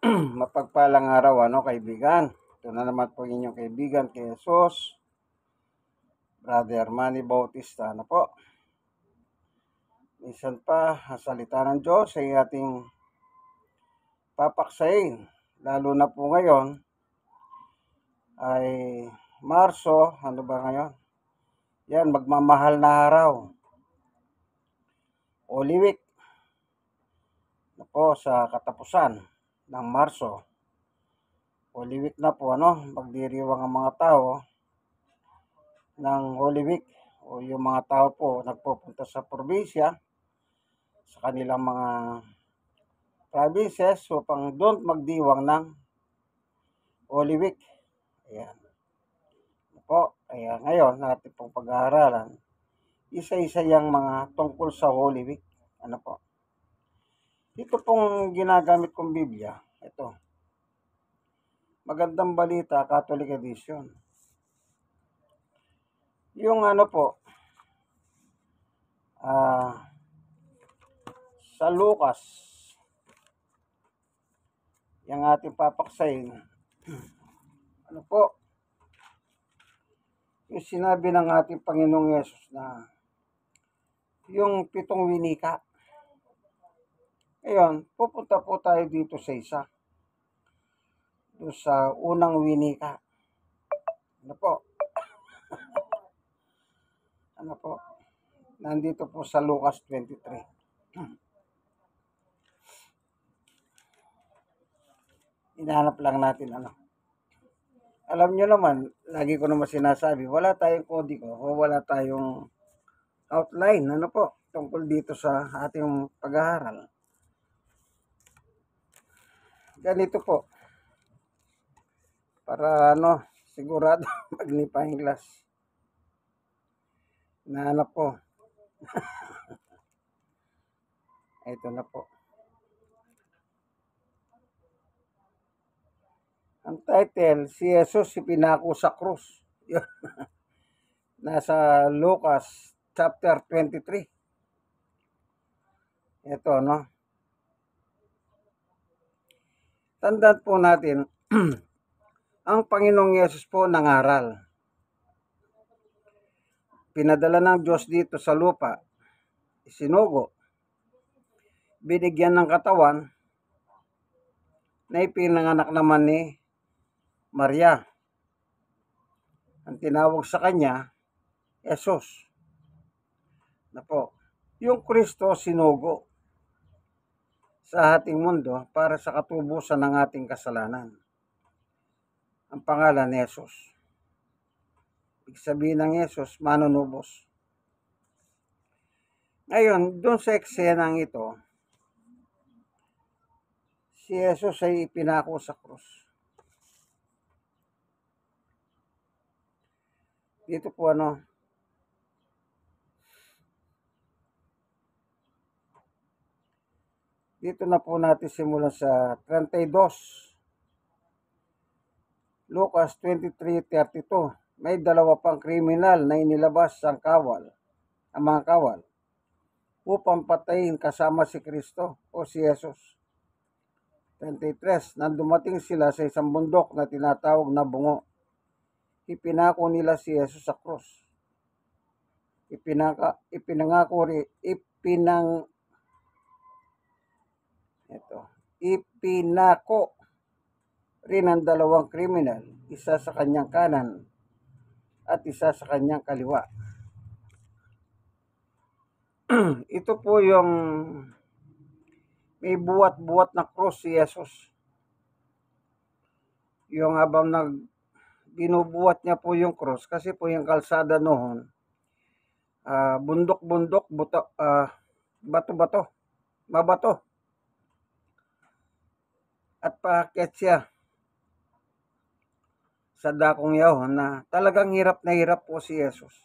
Mapagpalang araw, kaibigan. Ito na naman po inyong kaibigan kay Jesus, Brother Manny Bautista. Po? Minsan pa, ang salita ng Diyos ay ating papaksain. Lalo na po ngayon ay Marso, ano ba ngayon? Yan, magmamahal na araw. Holy Week. Po, sa katapusan ng Marso. Holy Week na po, magdiriwang ang mga tao ng Holy Week o yung mga tao po nagpupunta sa probinsya sa kanilang mga provinces upang doon magdiwang ng Holy Week. Ayan. Po, kaya ngayon natin pong pag-aaralan isa-isa yung mga tungkol sa Holy Week. Po? Ito pong ginagamit kong Biblia. Ito. Magandang Balita, Catholic Edition. Yung po, sa Lucas, yung ating papaksain, po, yung sinabi ng ating Panginoong Yesus na yung 7 winika. Ngayon, pupunta po tayo dito sa isa. Doon sa unang winika. Po? Po? Nandito po sa Lucas 23. Hinahanap lang natin Alam nyo naman, lagi ko naman sinasabi, wala tayong kodiko o wala tayong outline, po, tungkol dito sa ating pag-aaral. Ganito po. Para sigurado magnifying glass. Nahanap po. Ito na po. Ang title, si Jesus ipinako sa krus. Nasa Lucas chapter 23. Ito, Tandaan po natin, ang Panginoong Yesus po nangaral. Pinadala ng Diyos dito sa lupa, isinugo, binigyan ng katawan, na ipinanganak naman ni Maria. Ang tinawag sa kanya, Jesus. Po, yung Kristo sinugo sa ating mundo para sa katubusan ng ating kasalanan. Ang pangalan ni Jesus. Ibig sabihin ng Jesus, manunubos. Ngayon, doon sa eksenang ito, si Jesus ay ipinako sa krus. Dito po dito na po natin simulan sa 32. Lucas 23:32. May dalawa pang kriminal na inilabas ang mga kawal, upang patayin kasama si Kristo o si Jesus. 23. Nang dumating sila sa isang bundok na tinatawag na Bungo, ipinako nila si Jesus sa krus. Ipinako rin ang dalawang kriminal, isa sa kanyang kanan at isa sa kanyang kaliwa. Ito po yung may buwat-buwat na krus si Jesus. Yung habang binubuhat niya po yung krus, kasi po yung kalsada noon, bundok-bundok, bato-bato, mabato. At paakyat siya sa dakong yahon na talagang hirap na hirap po si Jesus.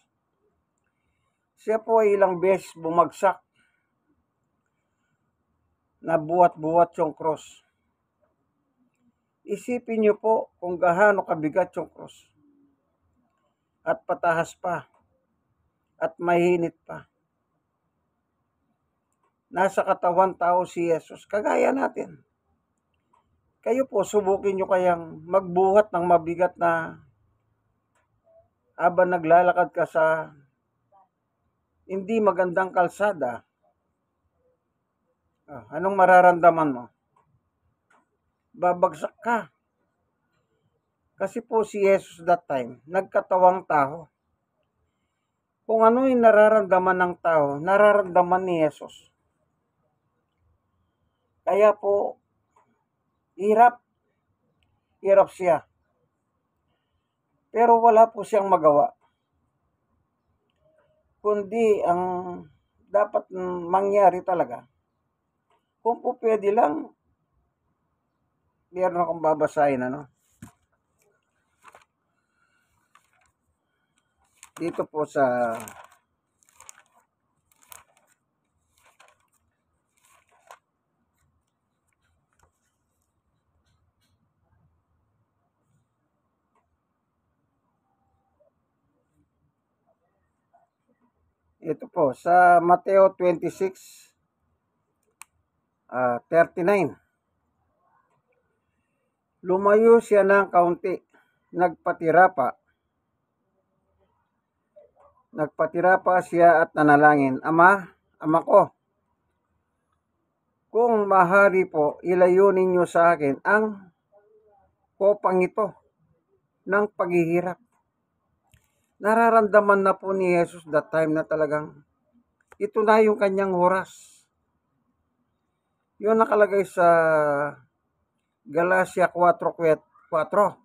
Siya po ay ilang beses bumagsak na buwat-buwat yung cross. Isipin niyo po kung gaano kabigat yung cross. At patahas pa. At mahinit pa. Nasa katawan tao si Jesus, kagaya natin. Kayo po, subukin nyo kayang magbuhat ng mabigat na habang naglalakad ka sa hindi magandang kalsada. Anong mararamdaman mo? Babagsak ka. Kasi po si Jesus that time, nagkatawang tao. Kung ano yung nararamdaman ng tao, nararamdaman ni Jesus. Kaya po, hirap siya. Pero wala po siyang magawa. Kundi ang dapat mangyari talaga, kung po pwede lang, meron akong babasahin, dito po sa ito po sa Mateo 26:39. Lumayo siya ng kaunti, nagpatira pa siya at nanalangin, Ama ko, kung mahari po, ilayo ninyo sa akin ang kopang ito ng paghihirap. Nararamdaman na po ni Jesus that time na talagang ito na yung kanyang oras. Yun nakalagay sa Galatia 4:4.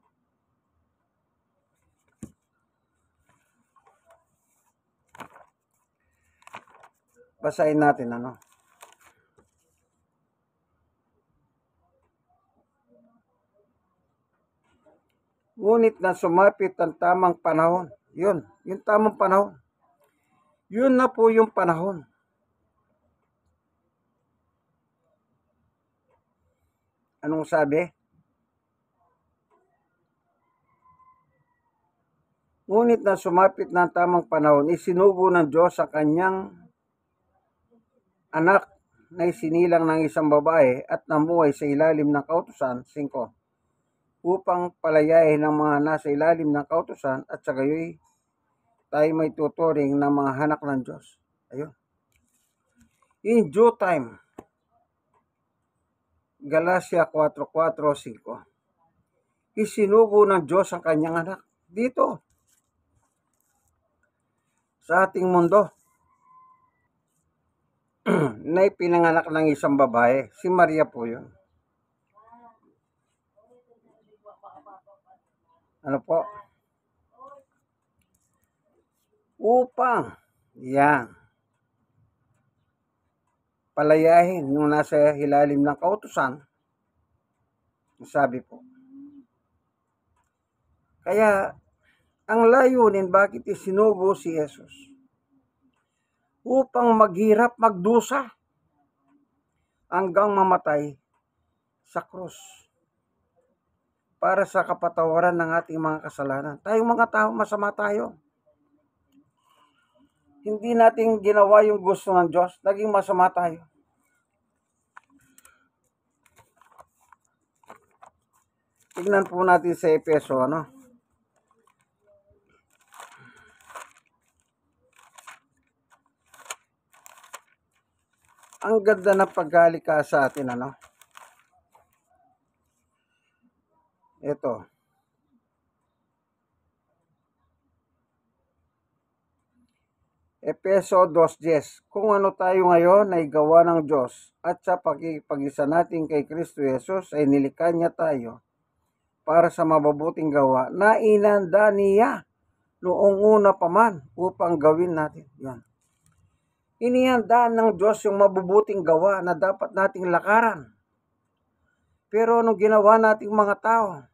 Basahin natin, Ngunit na sumapit ang tamang panahon. Yun, yung tamang panahon. Yun na po yung panahon. Anong sabi? Ngunit na sumapit na ang tamang panahon, isinugo ng Diyos sa kanyang anak na isinilang ng isang babae at namuhay sa ilalim ng kautusan, 5, upang palayain ng mga nasa ilalim ng kautusan at sa gayoy tayo may tuturing ng mga anak ng Diyos. Ayun. In due time, Galatia 4:4-5. Isinugo ng Diyos ang kanyang anak dito sa ating mundo na ipinanganak ng isang babae. Si Maria po yun. Ano po? Upang palayahin yung nasa ilalim ng kautusan, sabi po. Kaya, ang layunin, bakit isinugo si Jesus? Upang maghirap, magdusa, hanggang mamatay sa krus para sa kapatawaran ng ating mga kasalanan. Tayong mga tao, masama tayo. Hindi natin ginawa yung gusto ng Diyos, naging masama tayo. Tignan po natin sa Efeso, Ang ganda ng paghalika sa atin, Ito. Efeso 2:10. Kung ano tayo ngayon ay gawa ng Diyos at sa pag-isa natin kay Kristo Jesus ay nilikha niya tayo para sa mabubuting gawa na inanda niya noong una pa man upang gawin natin. Yan. Inihandaan ng Diyos yung mabubuting gawa na dapat nating lakaran. Pero anong ginawa nating mga tao?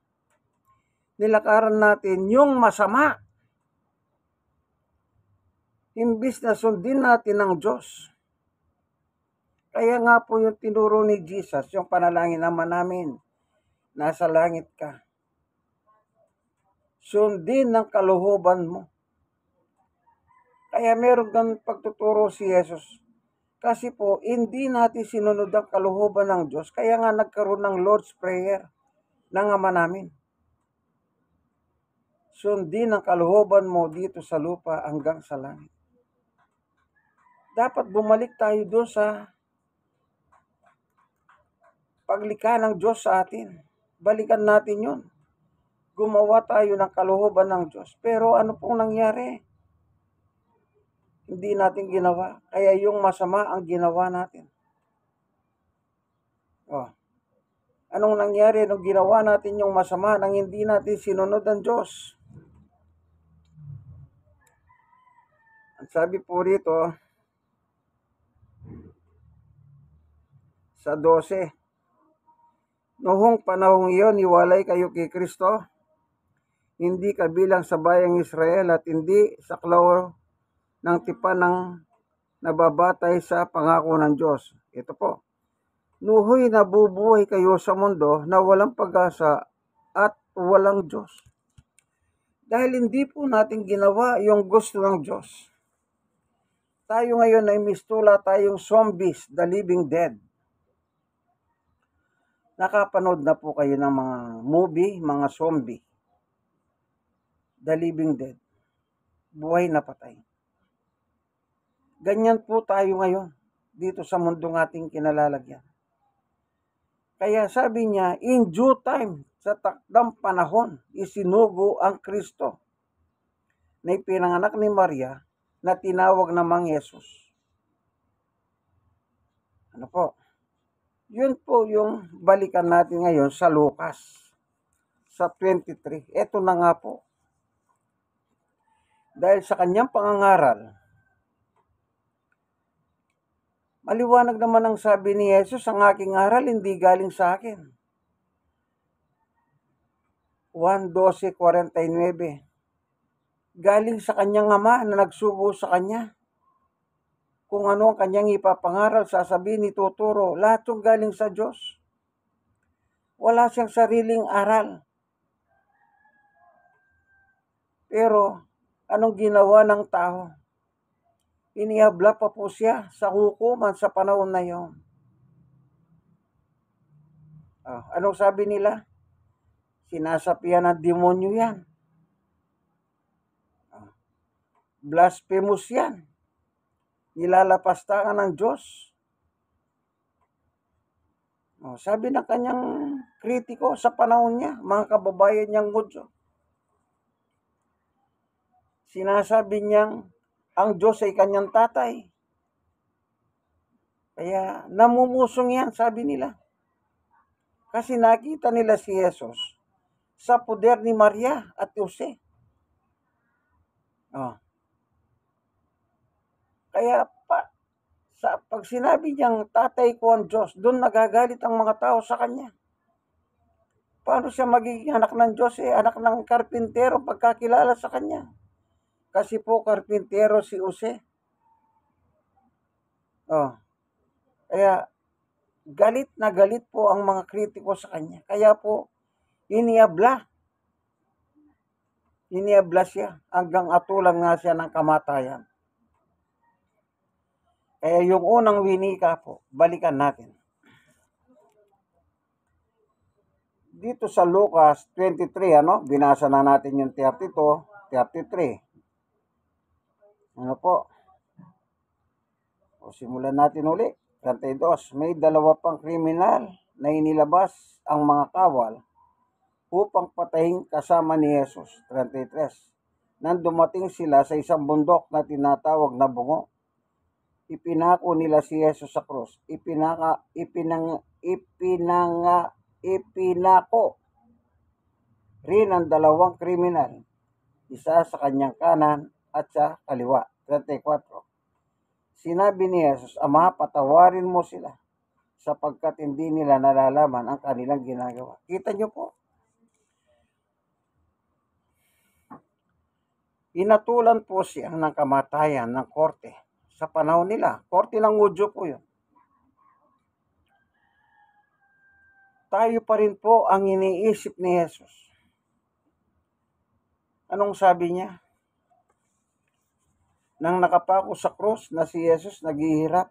Nilakaran natin yung masama. Imbis na sundin natin ang Diyos. Kaya nga po yung tinuro ni Jesus, yung panalangin naman namin, nasa langit ka. Sundin ang kalooban mo. Kaya meron kang pagtuturo si Jesus. Kasi po, hindi natin sinunod ang kalooban ng Diyos. Kaya nga nagkaroon ng Lord's Prayer. ng Ama namin. Sundin ang kalooban mo dito sa lupa hanggang sa langit. Dapat bumalik tayo doon sa paglikha ng Diyos sa atin. Balikan natin yun. Gumawa tayo ng kalooban ng Diyos. Pero ano pong nangyari? Hindi natin ginawa. Kaya yung masama ang ginawa natin. Anong nangyari nung ginawa natin yung masama nang hindi natin sinunod ang Diyos? Ang sabi po rito sa 12, noong panahong iyon, iwalay kayo kay Kristo, hindi kabilang sa bayang Israel at hindi saklaw ng tipan ng nababatay sa pangako ng Diyos. Ito po, nuhoy nabubuhay kayo sa mundo na walang pag-asa at walang Diyos. Dahil hindi po natin ginawa yung gusto ng Diyos. Tayo ngayon ay mistula tayong zombies, the living dead. Nakapanood na po kayo ng mga movie, mga zombie. The living dead. Buhay na patay. Ganyan po tayo ngayon dito sa mundong ating kinalalagyan. Kaya sabi niya, in due time, sa takdang panahon, isinugo ang Kristo na ipinanganak ni Maria na tinawag namang Yesus. Ano po? Yun po yung balikan natin ngayon sa Lucas, sa 23. Ito na nga po. Dahil sa kanyang pangangaral, maliwanag naman ang sabi ni Jesus, ang aking aral hindi galing sa akin. 1:12:49. Galing sa kanyang ama na nagsugo sa kanya. Kung ano ang kanyang ipapangaral, sasabihin, ituturo. Lahat yung galing sa Diyos. Wala siyang sariling aral. Pero, anong ginawa ng tao? Inihabla pa po siya sa hukuman sa panahon na yun. Anong sabi nila? Sinasapian ng demonyo yan. Blasphemous yan. Nilalapastangan ng Diyos. Sabi ng kanyang kritiko sa panahon niya, mga kababayan niyang Hudyo. Sinasabi niyang ang Diyos ay kanyang tatay. Kaya namumusong yan, sabi nila. Kasi nakita nila si Jesus sa poder ni Maria at Jose. Kaya pag sinabi niyang tatay ko ang Diyos, doon nagagalit ang mga tao sa kanya. Paano siya magiging anak ng Diyos? Anak ng karpintero pagkakilala sa kanya. Kasi po karpintero si Jose. Kaya galit na galit po ang mga kritiko sa kanya. Kaya po iniabla siya hanggang atulang nga siya ng kamatayan. Kaya yung unang winika po, balikan natin. Dito sa Lucas 23, binasa na natin yung 32, 33. Simulan natin uli. 32. May dalawa pang kriminal na inilabas ang mga kawal upang patayin kasama ni Jesus. 33. Nang dumating sila sa isang bundok na tinatawag na Bungo, ipinako nila si Jesus sa krus. Ipinako rin ang dalawang kriminal, isa sa kanyang kanan at sa kaliwa. 34. Sinabi ni Jesus, Ama, patawarin mo sila sapagkat hindi nila nalalaman ang kanilang ginagawa. Kita niyo po? Inatulan po siya ng kamatayan ng korte sa panahon nila. Korte ng Hudyo po yun. Tayo pa rin po ang iniisip ni Jesus. Anong sabi niya? Nang nakapako sa krus na si Jesus naghihirap,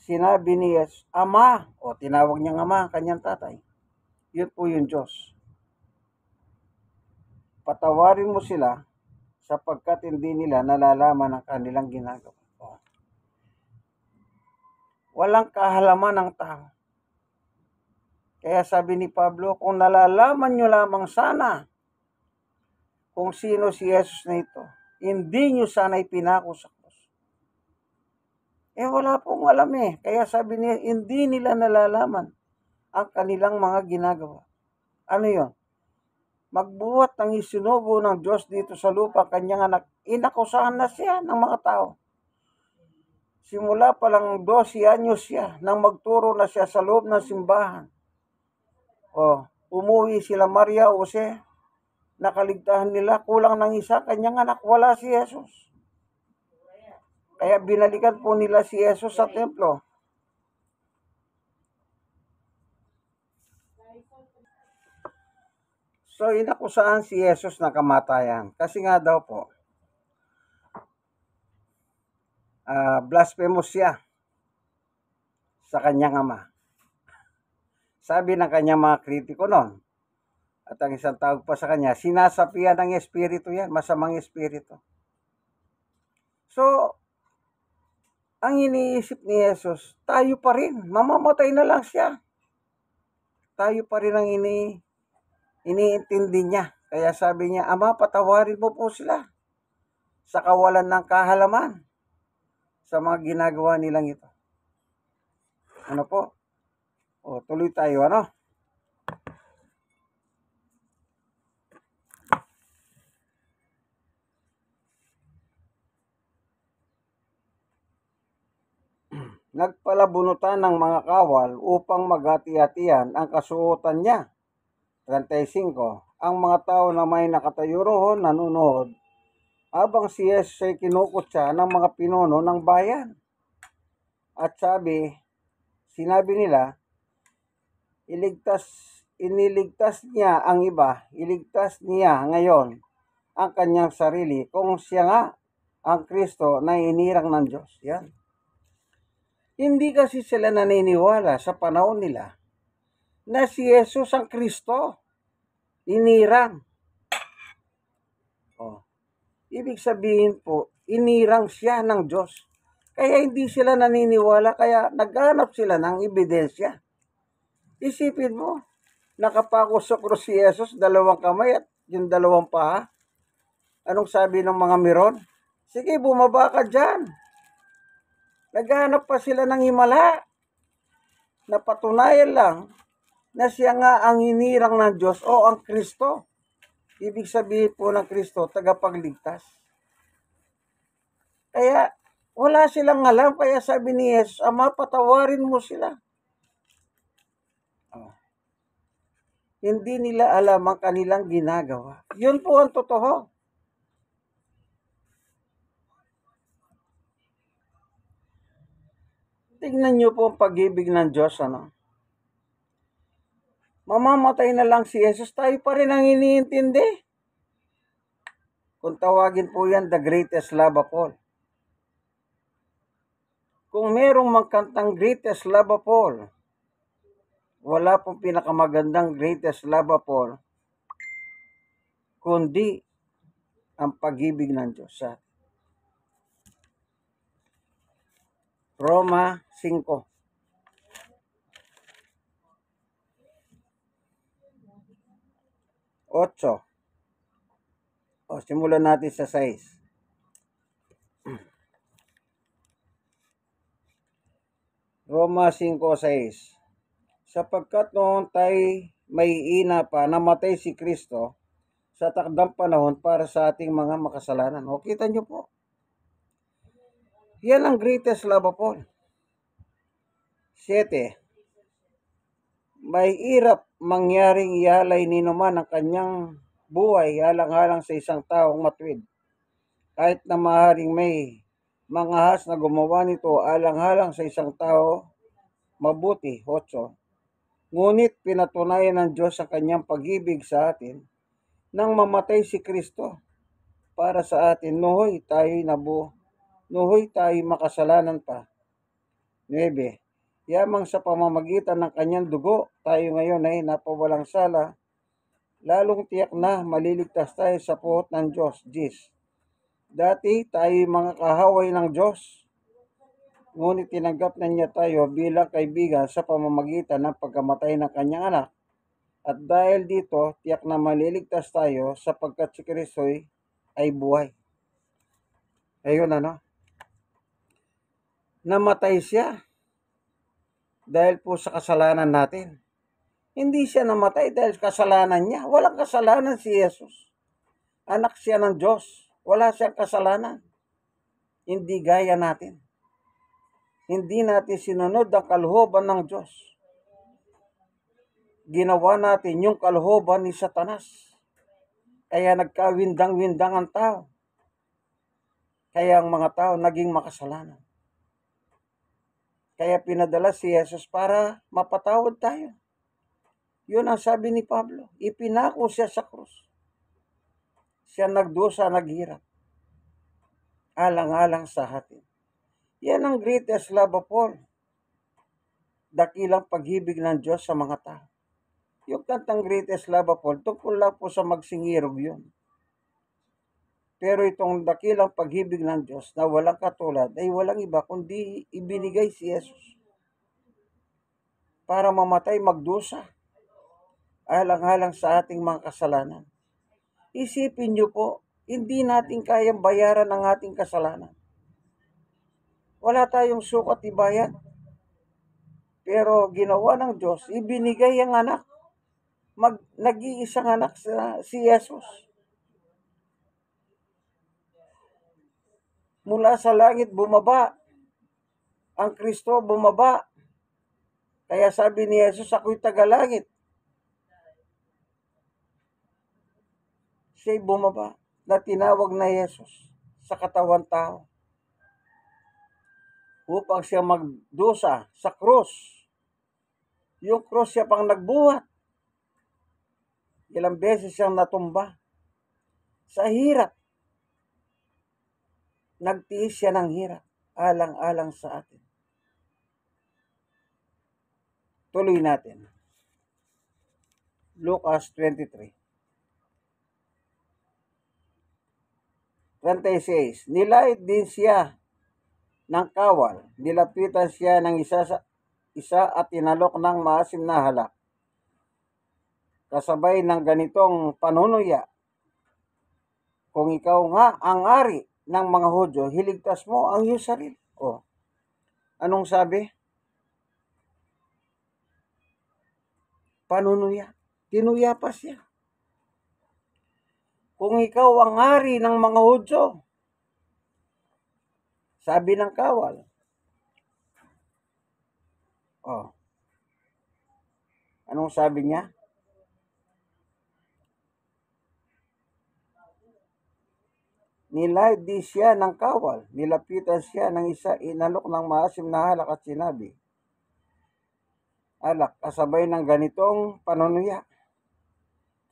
sinabi ni Jesus, Ama, tinawag niyang ama ang kanyang tatay. Yun po yung Diyos. Patawarin mo sila sapagkat hindi nila nalalaman ang kanilang ginagawa. Walang kahalaman ng tao. Kaya sabi ni Pablo, kung nalalaman nyo lamang sana kung sino si Jesus na ito, hindi nyo sana ipinako sa krus. Wala pong alam eh. Kaya sabi niya, hindi nila nalalaman ang kanilang mga ginagawa. Ano yun? Magbuhat ng isinugo ng Diyos dito sa lupa, kanyang anak, inakusahan na siya ng mga tao. Simula pa lang 12 anyos siya nang magturo na siya sa loob ng simbahan. Umuwi sila Maria o Jose, nakaligtahan nila, kulang ng isa, kanyang anak, wala si Jesus. Kaya binalikan po nila si Jesus sa templo. So, inakusahan si Jesus na kamatayan. Kasi nga daw po, blasphemous siya sa kanyang ama. Sabi ng kanyang mga kritiko noon, at ang isang tawag pa sa kanya, sinasapian ng espiritu yan, masamang espiritu. So, ang iniisip ni Jesus, tayo pa rin, mamamatay na lang siya. Tayo pa rin ang iniintindi niya. Kaya sabi niya, Ama, patawarin mo po sila sa kawalan ng kahalaman sa mga ginagawa nilang ito. Ano po? Tuloy tayo, ano? Nagpalabunutan ng mga kawal upang maghati-hatian ang kasuotan niya. 35. Ang mga tao na may nakatayo roon nanonood habang si Jesus ay kinukutsa ng mga pinuno ng bayan. At sinabi nila, iniligtas niya ang iba, iligtas niya ngayon ang kanyang sarili kung siya nga ang Kristo na inirang ng Diyos. Yan. Hindi kasi sila naniniwala sa panahon nila na si Jesus ang Kristo, inirang. Ibig sabihin po, inirang siya ng Diyos. Kaya hindi sila naniniwala, kaya naghanap sila ng ebidensya. Isipin mo, nakapako sa krus si Jesus, 2 kamay at yung 2 paa. Anong sabi ng mga meron? Sige, bumaba ka dyan. Naghanap pa sila ng himala. Napatunayan lang na siya nga ang hinirang ng Diyos o ang Kristo. Ibig sabihin po ng Kristo, tagapagligtas. Kaya wala silang alam. Kaya sabi ni Jesus, Ama, patawarin mo sila. Hindi nila alam ang kanilang ginagawa. Yun po ang totoo. Tingnan niyo po ang pag-ibig ng Diyos, ano? Mamamatay na lang si Jesus, tayo pa rin ang iniintindi. Kung tawagin po yan, the greatest love of all. Kung merong magkantang greatest love of all, wala pong pinakamagandang greatest love of all, kundi ang pag-ibig ng Diyos sa Roma 5. Simulan natin sa 6. Roma 5:6. Sapagkat noon tayo may ina pa, namatay si Kristo sa takdang panahon para sa ating mga makasalanan. Kita nyo po. Yan ang greatest love of all. 7. May hirap mangyaring ihalay ni naman ang kanyang buhay halang-halang sa isang taong matuwid. Kahit na maaaring may mga ahas na gumawa nito alang-halang sa isang tao mabuti. 8. Ngunit pinatunayan ng Diyos ang kanyang pag-ibig sa atin nang mamatay si Kristo para sa atin. Nuhoy tayo makasalanan pa. 9. Yamang sa pamamagitan ng kanyang dugo, tayo ngayon ay napawalang sala, lalong tiyak na maliligtas tayo sa puot ng Diyos. Dati tayo mga kahaway ng Diyos, ngunit tinanggap na niya tayo bilang kaibigan sa pamamagitan ng pagkamatay ng kanyang anak. At dahil dito, tiyak na maliligtas tayo sapagkat si Kristo ay buhay. Ayun namatay siya dahil po sa kasalanan natin. Hindi siya namatay dahil sa kasalanan niya. Walang kasalanan si Jesus. Anak siya ng Diyos. Wala siyang kasalanan. Hindi gaya natin. Hindi natin sinunod ang kalooban ng Diyos. Ginawa natin yung kalooban ni Satanas. Kaya nagkawindang-windang ang tao. Kaya ang mga tao naging makasalanan. Kaya pinadala si Jesus para mapatawad tayo. Yun ang sabi ni Pablo. Ipinako siya sa krus. Siya nagdusa, naghirap. Alang-alang sa atin. Yan ang greatest love of all. Dakilang pag-ibig ng Diyos sa mga tao. Yung kantang greatest love of all, tungkol lang po sa magsingirog yun. Pero itong dakilang pag-ibig ng Diyos na walang katulad ay walang iba kundi ibinigay si Jesus para mamatay, magdusa, alang-alang sa ating mga kasalanan. Isipin niyo po, hindi natin kayang bayaran ang ating kasalanan. Wala tayong sukat ibayad. Pero ginawa ng Diyos, ibinigay ang anak. Nag-iisang anak si Jesus. Mula sa langit bumaba. Ang Kristo bumaba. Kaya sabi ni Jesus, ako'y tagalangit. Siya'y bumaba na tinawag na Jesus sa katawan tao. Upang siya magdusa sa krus. Yung krus siya pang nagbuhat. Ilang beses siyang natumba. Sa hirap. Nagtiis siya ng hirap. Alang-alang sa atin. Tuloy natin. Lucas 23. 36. Nilait din siya ng kawal. Nilapitan siya ng isa at tinalok ng maasim na halak. Kasabay ng ganitong panunuya, kung ikaw nga ang ari ng mga Hudyo, hiligtas mo ang iyong sarili. Anong sabi? Panunuya. Tinuya pa siya. Kung ikaw ang ari ng mga Hudyo, sabi ng kawal. Anong sabi niya? Nilait di siya ng kawal. Nilapitan siya ng isa, inalok ng maasim na halak at sinabi, alak, kasabay ng ganitong panunuya.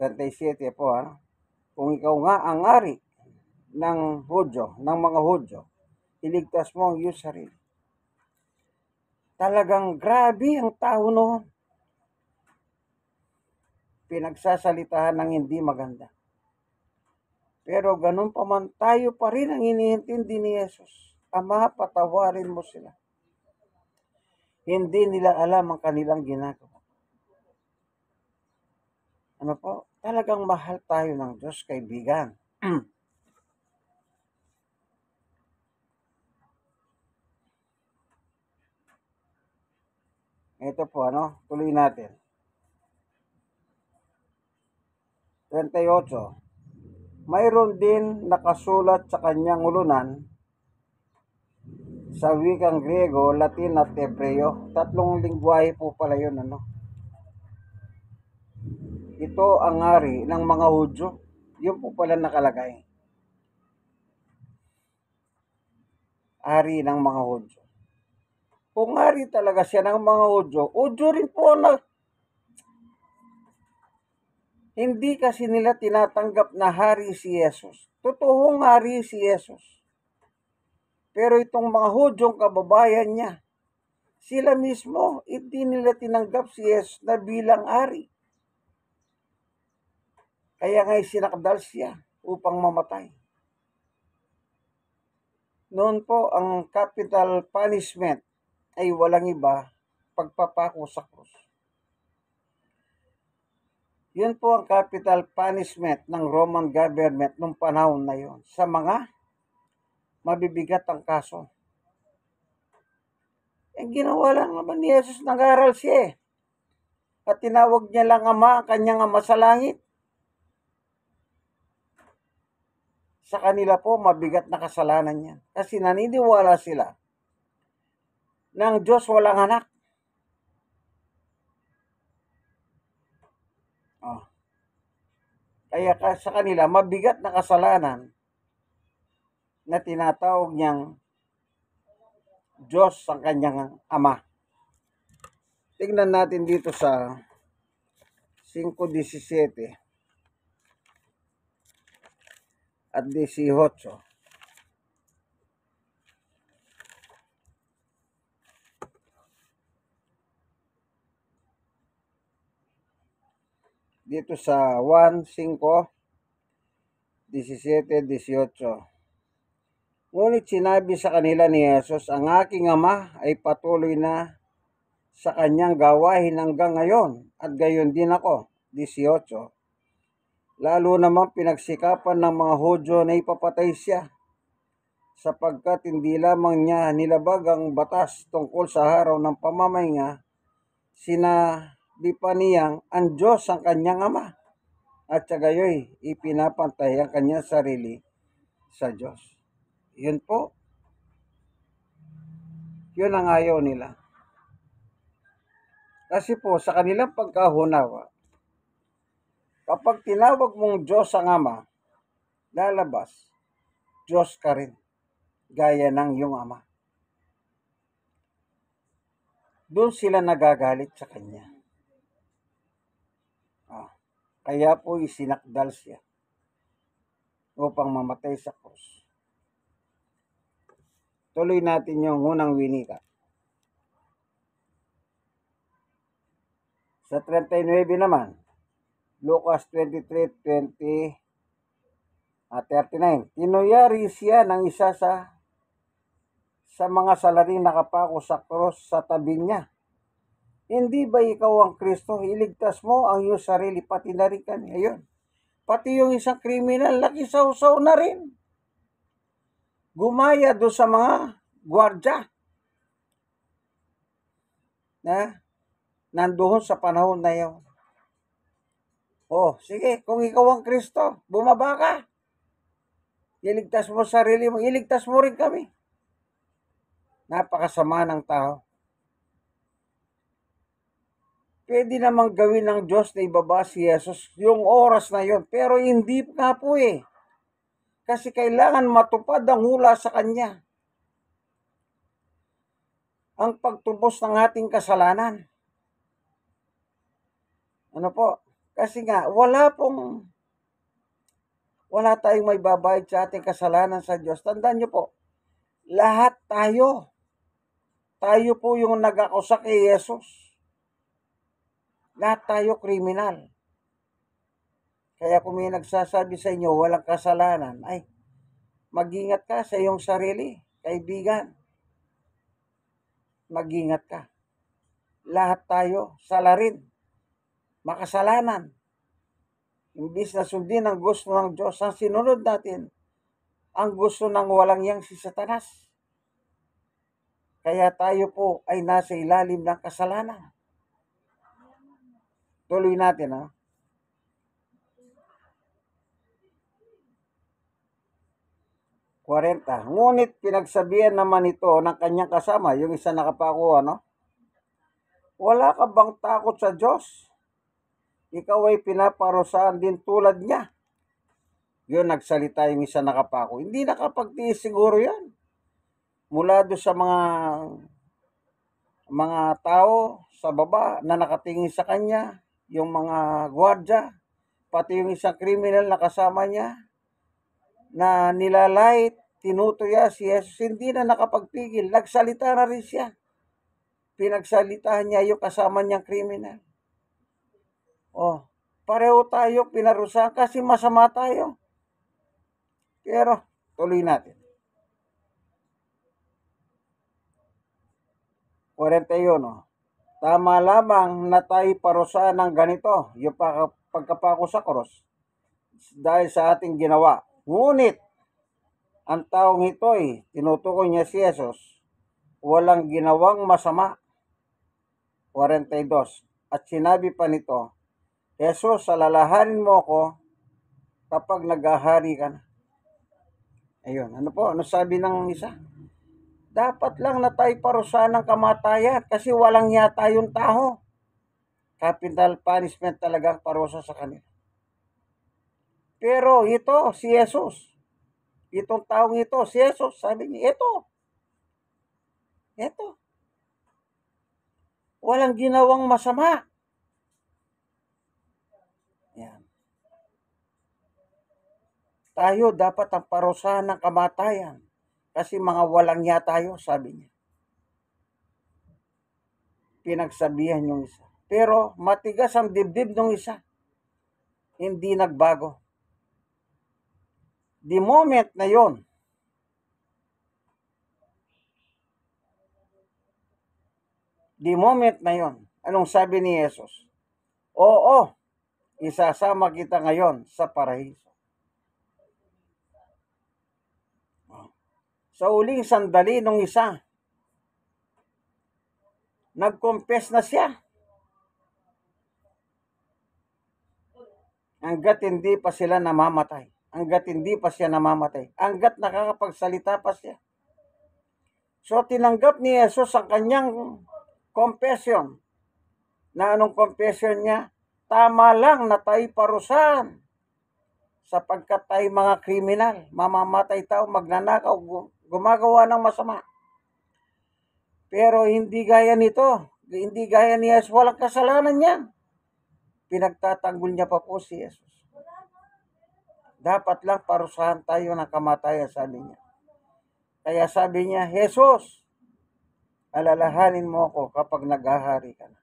37 po, kung ikaw nga ang ari ng Hudyo, ng mga Hudyo, iligtas mo ang iyong sarili. Talagang grabe ang tao noon. Pinagsasalitahan ng hindi maganda. Pero ganun pa man, tayo pa rin ang iniintindi ni Jesus. Ama, patawarin mo sila. Hindi nila alam ang kanilang ginagawa. Talagang mahal tayo ng Diyos, kaibigan. Ito po, tuloy natin. 38. Mayroon din nakasulat sa kanyang ulunan sa wikang Griego, Latin at Hebreo. 3 lingwahe po pala yun, Ito ang ari ng mga Hudyo. Yun po pala nakalagay. Ari ng mga Hudyo. Kung ari talaga siya ng mga Hudyo, Hudyo rin po hindi kasi nila tinatanggap na hari si Jesus. Totoong hari si Jesus. Pero itong mga Hudyong kababayan niya, Sila mismo, hindi nila tinanggap si Jesus na bilang ari. Kaya nga'y sinakdal siya upang mamatay. Noon po, ang capital punishment ay walang iba, pagpapako sa krus. Yun po ang capital punishment ng Roman government nung panahon na yon sa mga mabibigat ang kaso. Ang ginawa lang naman ni Jesus, nag-aral siya at tinawag niya lang Ama, ang kanyang Ama sa langit. Sa kanila po, mabigat na kasalanan niya. Kasi naniniwala sila ng Diyos walang anak. Kaya sa kanila, mabigat na kasalanan na tinatawag niyang Diyos ang kanyang Ama. Tingnan natin dito sa 5:17 at 18. Dito sa 1:5:17-18. Ngunit sinabi sa kanila ni Jesus, ang aking Ama ay patuloy na sa kanyang gawain hanggang ngayon, at gayon din ako. 18. Lalo naman pinagsikapan ng mga Hudyo na ipapatay siya, sapagkat hindi lamang niya nilabag ang batas tungkol sa araw ng pamamahinga, sinabi pa niyang ang Diyos ang kanyang Ama, at sa gayoy ipinapantay ang kanyang sarili sa Diyos. Yun po. Yun ang ayaw nila. Kasi po sa kanilang pagkahunawa, kapag tinawag mong Diyos ang Ama, lalabas, Diyos ka rin, gaya ng iyong Ama. Doon sila nagagalit sa Kanya. Kaya po isinakdal siya upang mamatay sa krus. Tuloy natin yung unang winika. Sa 39 naman, Lucas 23:20 at 39. Tinuyari siya ng isa sa mga salaring nakapako sa krus sa tabi niya. Hindi ba ikaw ang Kristo? Iligtas mo ang iyong sarili, pati na rin kami. Ayun. Pati yung isang kriminal, nakisawsaw na rin. Gumaya doon sa mga gwardya na nandoon sa panahon na yun. Sige, kung ikaw ang Kristo, bumaba ka. Iligtas mo sarili mo, iligtas mo rin kami. Napakasama ng tao. Pwede namang gawin ng Diyos na ibaba si Jesus yung oras na yon, pero hindi nga po Kasi kailangan matupad ang hula sa Kanya. Ang pagtubos ng ating kasalanan. Ano po? Kasi nga, wala tayong may babayad sa ating kasalanan sa Diyos. Tandaan nyo po, lahat tayo po yung nag-akusa kay Jesus. Lahat tayo kriminal. Kaya kung may nagsasabi sa inyo, walang kasalanan, ay, mag-ingat ka sa iyong sarili, kaibigan. Mag-ingat ka. Lahat tayo, salarin, makasalanan. Imbis na sundin ang gusto ng Diyos, ang sinunod natin, ang gusto ng walang yang si Satanas. Kaya tayo po ay nasa ilalim ng kasalanan. Tuloy natin, 40. Ngunit pinagsabihan naman ito ng kanyang kasama, yung isa nakapako, wala ka bang takot sa Diyos? Ikaw ay pinaparusahan din tulad niya. Yun, nagsalita yung isa nakapako. Hindi nakapagtiis siguro yan. Mula doon sa mga tao sa baba na nakatingin sa kanya, yung mga gwardya, pati yung isang kriminal na kasama niya, na nilalait, tinutuya si Jesus, hindi na nakapagpigil. Nagsalita na rin siya. pinagsalitahan niya yung kasama niyang kriminal. Pareho tayo pinarusahan kasi masama tayo. Pero, tuloy natin. 41. Tama lamang na tayo parusahan ng ganito, yung pagkapako sa cross, dahil sa ating ginawa. Ngunit, ang taong ito'y tinutukoy niya si Jesus, walang ginawang masama. 42. At sinabi pa nito, Jesus, alalahanin mo ako kapag naghahari ka na. Ayun, ano sabi ng isa? Dapat lang na tayo parusahan ng kamatayan kasi walang niya tayong tao. Capital punishment talagang parusa sa kanila. Pero ito, si Jesus, itong taong ito, si Jesus, sabi niya, ito, walang ginawang masama. Yan. Tayo dapat ang parusahan ng kamatayan kasi mga walang niya tayo, sabi niya. Pinagsabihan yung isa. Pero matigas ang dibdib ng isa. Hindi nagbago. The moment na yon, anong sabi ni Jesus? Oo, isasama kita ngayon sa paraiso. Sa uling sandali nung isa, nag-confess na siya. Hanggat hindi pa sila namamatay. Hanggat hindi pa siya namamatay. Hanggat nakakapagsalita pa siya. So, tinanggap ni Jesus ang kanyang confession. Na anong confession niya? Tama lang na tayo parusahan. Sapagkat tayo mga kriminal, mamamatay tao, magnanakaw, gumagawa ng masama. Pero hindi gaya nito. Hindi gaya ni Jesus. Walang kasalanan yan. Pinagtatanggol niya pa po si Jesus. Dapat lang parusahan tayo ng kamatayan, sabi niya. Kaya sabi niya, Jesus, alalahanin mo ako kapag naghahari ka na.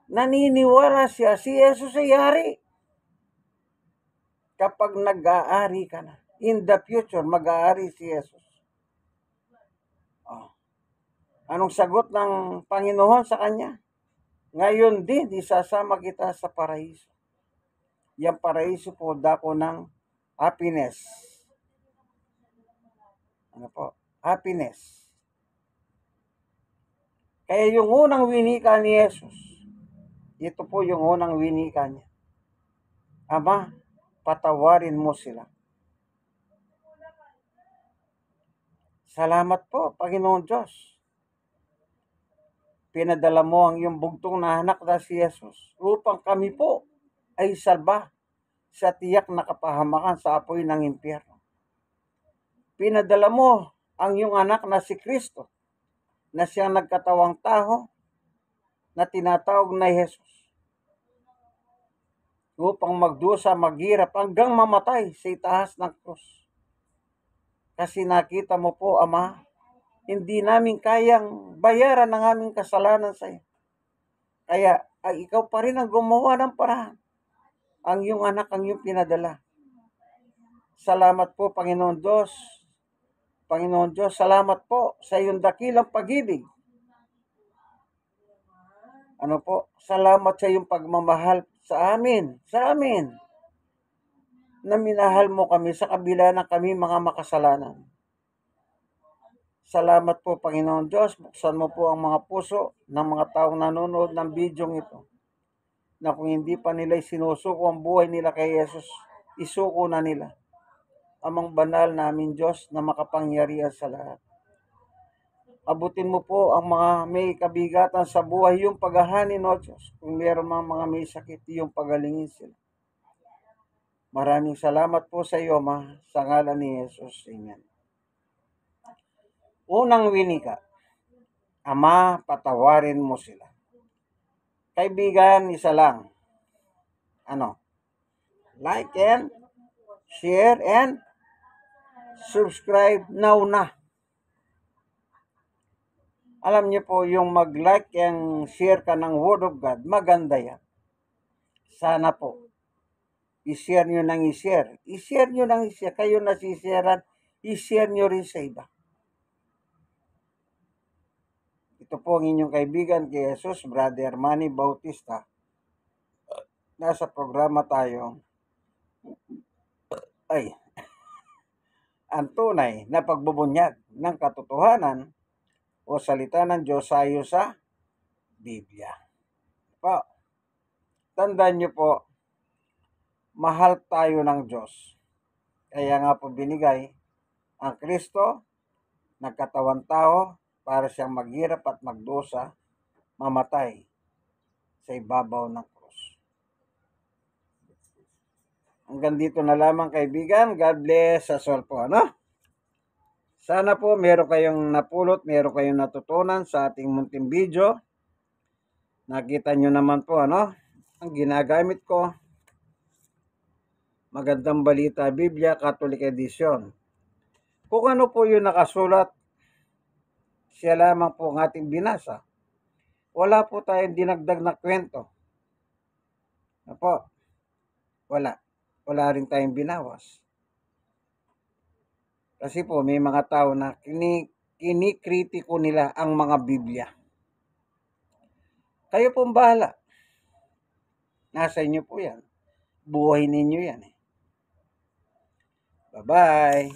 Naniniwala siya, si Jesus ay hari. Kapag nag-aari ka na, in the future, mag-aari si Jesus. Anong sagot ng Panginoon sa kanya? Ngayon din, isasama kita sa paraiso. Yung paraiso po, dako ng happiness. Happiness. Kaya yung unang winika ni Jesus, ito po yung unang winika niya. Ama, patawarin mo sila. Salamat po, Panginoon Diyos. Pinadala mo ang iyong bugtong na anak na si Jesus upang kami po ay salba sa tiyak na kapahamakan sa apoy ng impyerno. Pinadala mo ang iyong anak na si Kristo na siyang nagkatawang tao na tinatawag na Jesus upang magdusa, maghirap hanggang mamatay sa itaas ng krus. Kasi nakita mo po, Ama, hindi namin kayang bayaran ang aming kasalanan sa iyo. Kaya ikaw pa rin ang gumawa ng paraan. Ang iyong anak ang iyong pinadala. Salamat po, Panginoon Diyos. Panginoon Diyos, salamat po sa iyong dakilang pag-ibig. Salamat sa iyong pagmamahal sa amin, na minahal mo kami sa kabila ng kami mga makasalanan. Salamat po, Panginoon Diyos. Buksan mo po ang mga puso ng mga taong nanonood ng bidyong ito, na kung hindi pa nila sinusuko ang buhay nila kay Jesus, isuko na nila. Amang banal namin Diyos na makapangyarihan sa lahat. Abutin mo po ang mga may kabigatan sa buhay, yung paghahanin, O Diyos. Kung meron mga may sakit, yung pagalingin sila. Maraming salamat po sa iyo, Ma, sa ngalan ni Jesus. Amen. Unang winika, Ama, patawarin mo sila. Kaibigan, isa lang. Like and share and subscribe now na. Alam niyo po, yung mag-like and share ka ng Word of God, maganda yan. Sana po, i-share nyo nang i-share. I-share nyo nang i-share. Kayo nasisharean, i-share nyo rin sa iba. Ito po ang inyong kaibigan kay Jesus, Brother Manny Bautista. Nasa programa tayo ay ang tunay na pagbubunyag ng katotohanan o salita ng Diyos ayon sa Biblia. Po, tandaan niyo po, mahal tayo ng Diyos. Kaya nga po binigay ang Kristo, nagkatawan tao, para siyang maghirap at magdusa, mamatay sa ibabaw ng krus. Hanggang dito na lamang kaibigan. God bless us all po. Ano? Sana po meron kayong napulot, meron kayong natutunan sa ating munting video. Nakita nyo naman po, ano? Ang ginagamit ko, Magandang Balita Biblia, Catholic Edition. Kung ano po yung nakasulat, siya lamang po ang ating binasa. Wala po tayong dinagdag na kwento. Apo, wala. Wala rin tayong binawas. Kasi po may mga tao na kinikritiko nila ang mga Biblia. Kayo pong bahala. Nasa inyo po yan. Buhay ninyo yan. Bye-bye.